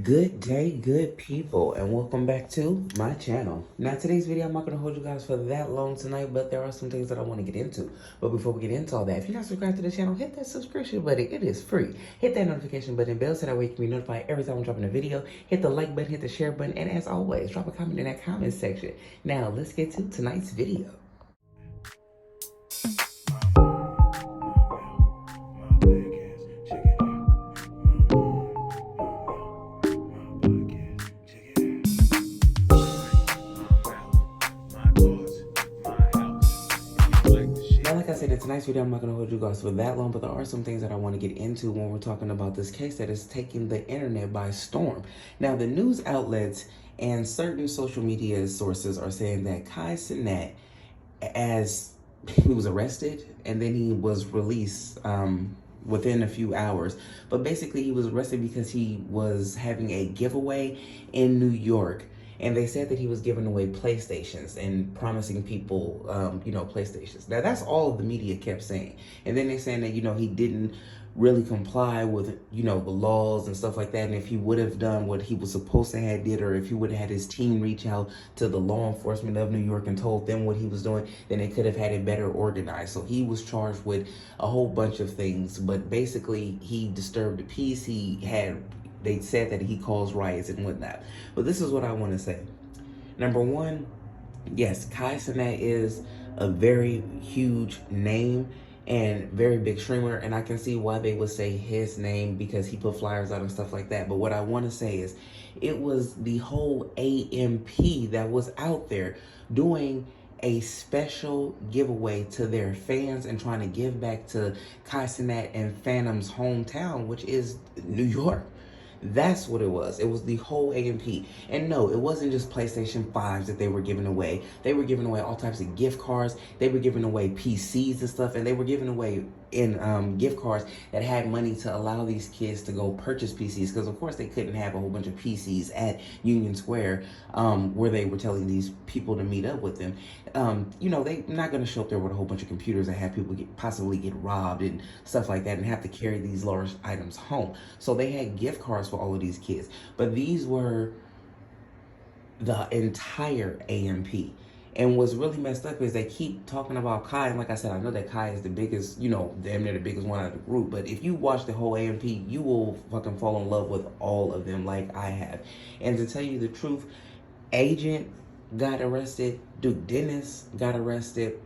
Good day, good people, and welcome back to my channel. Now, today's video, I'm not going to hold you guys for that long tonight, but there are some things that I want to get into. But before we get into all that, if you're not subscribed to the channel, hit that subscription button. It is free. Hit that notification button bell so that way you can be notified every time I'm dropping a video. Hit the like button, hit the share button, and as always, drop a comment in that comment section. Now, let's get to tonight's video. Like I said, in tonight's video, I'm not going to hold you guys for that long, but there are some things that I want to get into when we're talking about this case that is taking the internet by storm. Now, the news outlets and certain social media sources are saying that Kai Cenat, as he was arrested and then he was released within a few hours, but basically he was arrested because he was having a giveaway in New York. And they said that he was giving away PlayStations and promising people, PlayStations. Now, that's all the media kept saying. And then they're saying that, he didn't really comply with, the laws and stuff like that. And if he would have done what he was supposed to have did, or if he would have had his team reach out to the law enforcement of New York and told them what he was doing, then they could have had it better organized. So he was charged with a whole bunch of things. But basically, he disturbed the peace. They said that he caused riots and whatnot. But this is what I want to say. Number one, yes, Kai Cenat is a very huge name and very big streamer, and I can see why they would say his name because he put flyers out and stuff like that. But what I want to say is it was the whole AMP that was out there doing a special giveaway to their fans and trying to give back to Kai Cenat and Phantom's hometown, which is New York. That's what it was. It was the whole AMP. And no, it wasn't just PlayStation 5s that they were giving away. They were giving away all types of gift cards. They were giving away PCs and stuff. And they were giving away gift cards that had money to allow these kids to go purchase PCs. Because, of course, they couldn't have a whole bunch of PCs at Union Square where they were telling these people to meet up with them. They're not going to show up there with a whole bunch of computers and have people possibly get robbed and stuff like that and have to carry these large items home. So they had gift cards for all of these kids. But these were the entire AMP. And what's really messed up is they keep talking about Kai. And like I said, I know that Kai is the biggest, damn near the biggest one out of the group. But if you watch the whole AMP, you will fucking fall in love with all of them like I have. And to tell you the truth, Agent got arrested. Duke Dennis got arrested.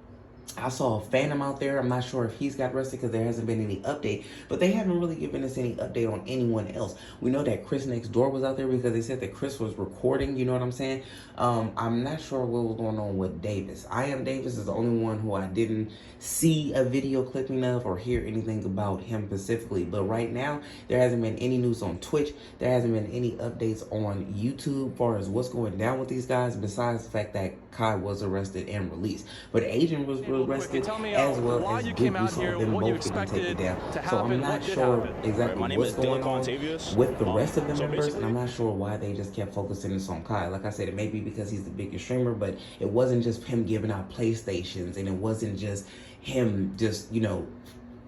I saw a Phantom out there. I'm not sure if he's got arrested because there hasn't been any update, but they haven't really given us any update on anyone else. We know that Chris Next Door was out there because they said that Chris was recording, you know what I'm saying? I'm not sure what was going on with Davis. I Am Davis is the only one who I didn't see a video clipping of or hear anything about him specifically. But right now, there hasn't been any news on Twitch. There hasn't been any updates on YouTube as far as what's going down with these guys, besides the fact that Kai was arrested and released. But Agent was arrested as well as Duke. We saw them both getting taken down. So I'm not sure exactly what's going on with the rest of the members, and I'm not sure why they just kept focusing this on Kai. Like I said, it may be because he's the biggest streamer, but it wasn't just him giving out PlayStations, and it wasn't just him just,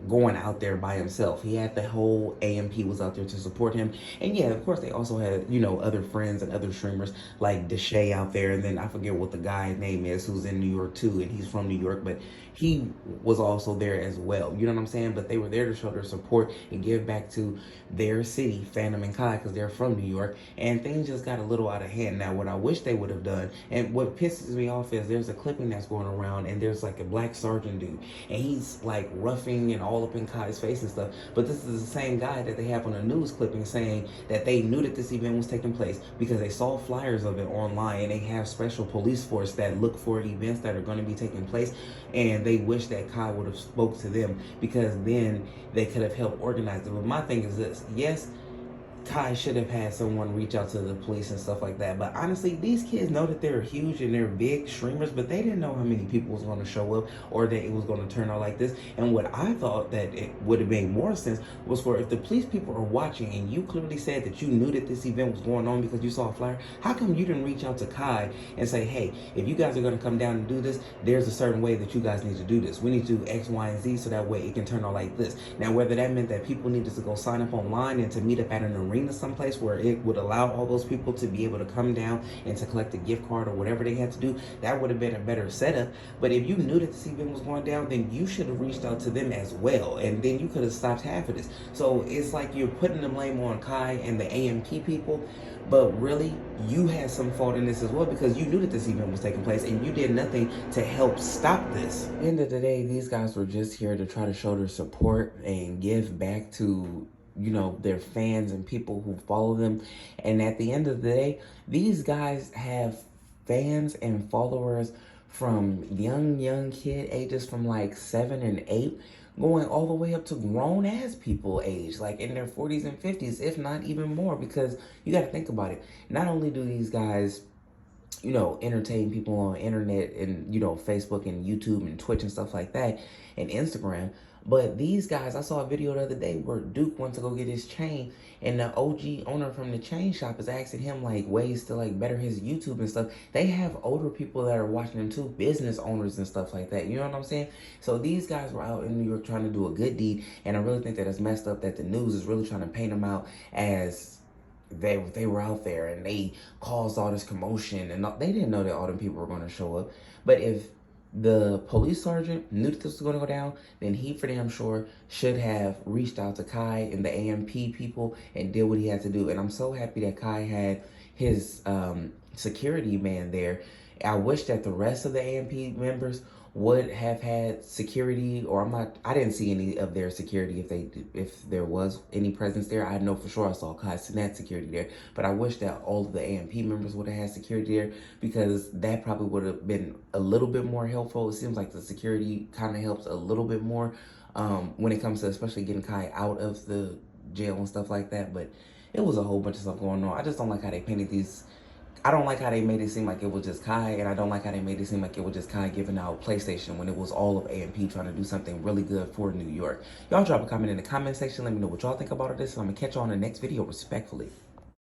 going out there by himself. He had the whole AMP was out there to support him. And yeah, of course, they also had, other friends and other streamers like Deshay out there. And then I forget what the guy's name is who's in New York too. And he's from New York, but he was also there as well. You know what I'm saying? But they were there to show their support and give back to their city, Phantom and Kai, because they're from New York. And things just got a little out of hand. Now, what I wish they would have done, and what pisses me off is there's a clipping that's going around and there's like a black sergeant dude. And he's like roughing and all up in Kai's face and stuff. But this is the same guy that they have on a news clipping saying that they knew that this event was taking place because they saw flyers of it online, and they have special police force that look for events that are going to be taking place. And they wish that Kai would have spoke to them because then they could have helped organize it. But my thing is this: yes, Kai should have had someone reach out to the police and stuff like that. But honestly, these kids know that they're huge and they're big streamers, but they didn't know how many people was going to show up or that it was going to turn out like this. And what I thought that it would have made more sense was for if the police people are watching and you clearly said that you knew that this event was going on because you saw a flyer, how come you didn't reach out to Kai and say, hey, if you guys are going to come down and do this, there's a certain way that you guys need to do this. We need to do X, Y, and Z so that way it can turn out like this. Now, whether that meant that people needed to go sign up online and to meet up at an arena someplace where it would allow all those people to be able to come down and to collect a gift card or whatever they had to do, that would have been a better setup. But if you knew that this event was going down, then you should have reached out to them as well, and then you could have stopped half of this. So it's like you're putting the blame on Kai and the AMP people, but really you had some fault in this as well, because you knew that this event was taking place and you did nothing to help stop this. At the end of the day, these guys were just here to try to show their support and give back to, you know, their fans and people who follow them. And at the end of the day, these guys have fans and followers from young kid ages from like 7 and 8 going all the way up to grown ass people age, like in their 40s and 50s, if not even more. Because you got to think about it, not only do these guys, you know, entertain people on internet and, you know, Facebook and YouTube and Twitch and stuff like that and Instagram, but these guys, I saw a video the other day where Duke went to go get his chain, and the OG owner from the chain shop is asking him like ways to like better his YouTube and stuff. They have older people that are watching them too, business owners and stuff like that. You know what I'm saying? So these guys were out in New York trying to do a good deed, and I really think that it's messed up that the news is really trying to paint them out as they were out there and they caused all this commotion, and they didn't know that all them people were going to show up. But if the police sergeant knew that this was going to go down, then he for damn sure should have reached out to Kai and the AMP people and did what he had to do. And I'm so happy that Kai had his security man there. I wish that the rest of the AMP members would have had security, or I didn't see any of their security if there was any presence there. I know for sure I saw Kai Cenat security there, but I wish that all of the AMP members would have had security there, because that probably would have been a little bit more helpful. It seems like the security kind of helps a little bit more when it comes to especially getting Kai out of the jail and stuff like that. But it was a whole bunch of stuff going on. I just don't like how they painted these. I don't like how they made it seem like it was just Kai, and I don't like how they made it seem like it was just Kai giving out PlayStation when it was all of AMP trying to do something really good for New York. Y'all drop a comment in the comment section. Let me know what y'all think about this, and I'm going to catch y'all in the next video respectfully.